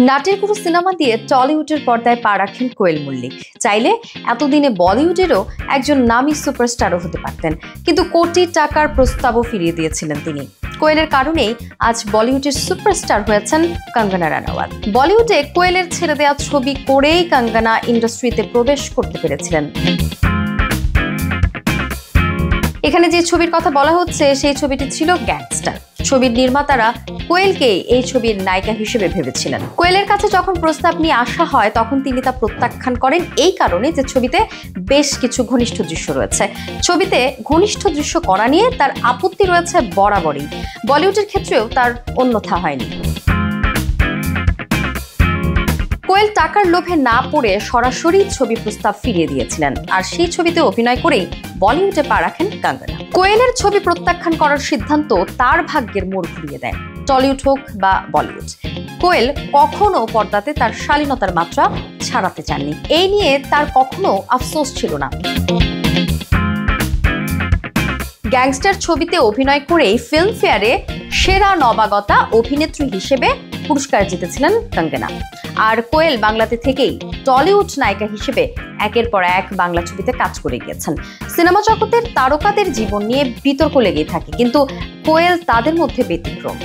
নাটের কোনো সিনেমা দিয়ে টলিউডের পর্দায় পা রাখেন কোয়েল মল্লিক। চাইলে এতদিনে বলিউডেরও একজন নামী সুপারস্টারও হতে পারতেন, কিন্তু কোটি টাকার প্রস্তাবও ফিরিয়ে দিয়েছিলেন তিনি। কোয়েলের কারণেই আজ বলিউডের সুপারস্টার হয়েছেন কঙ্গনা রানাওয়াত। বলিউডে কোয়েলের ছেড়ে দেওয়া ছবি করেই কঙ্গনা ইন্ডাস্ট্রিতে প্রবেশ করতে পেরেছিলেন। এখানে যে ছবির কথা বলা হচ্ছে সেই ছবিটি ছিল গ্যাংস্টার। ছবির নির্মাতারা কোয়েলকে এই ছবির নায়িকা হিসেবে ভেবেছিলেন। কোয়েলের কাছে যখন প্রস্তাব নিয়ে আসা হয় তখন তিনি তা প্রত্যাখ্যান করেন এই কারণে যে ছবিতে বেশ কিছু ঘনিষ্ঠ দৃশ্য রয়েছে। ছবিতে ঘনিষ্ঠ দৃশ্য করা নিয়ে তার আপত্তি রয়েছে বরাবরই। বলিউডের ক্ষেত্রেও তার অন্যথা হয়নি। কোয়েল টাকার লোভে না পড়ে সরাসরি ছবি প্রস্তাব ফিরিয়ে দিয়েছিলেন, আর সেই ছবিতে অভিনয় করেই বলিউডে পা রাখেন কঙ্গনা। কোয়েলের ছবি প্রত্যাখ্যান করার সিদ্ধান্ত তার ভাগ্যের মোড় ঘুরিয়ে দেয়। টলিউড হোক বা বলিউড, কোয়েল কখনো পর্দাতে তার শালীনতার মাত্রা ছাড়াতে চাননি। এই নিয়ে তার কখনো আফসোস ছিল না। গ্যাংস্টার ছবিতে অভিনয় করেই ফিল্মফেয়ারে সেরা নবাগতা অভিনেত্রী হিসেবে পুরস্কার জিতেছিলেন কঙ্গনা। আর কোয়েল বাংলাতে থেকেই টলিউড নায়িকা হিসেবে একের পর এক বাংলা ছবিতে কাজ করে গিয়েছেন। সিনেমা জগতের তারকাদের জীবন নিয়ে বিতর্ক লেগেই থাকে, কিন্তু কোয়েল তাদের মধ্যে ব্যতিক্রম।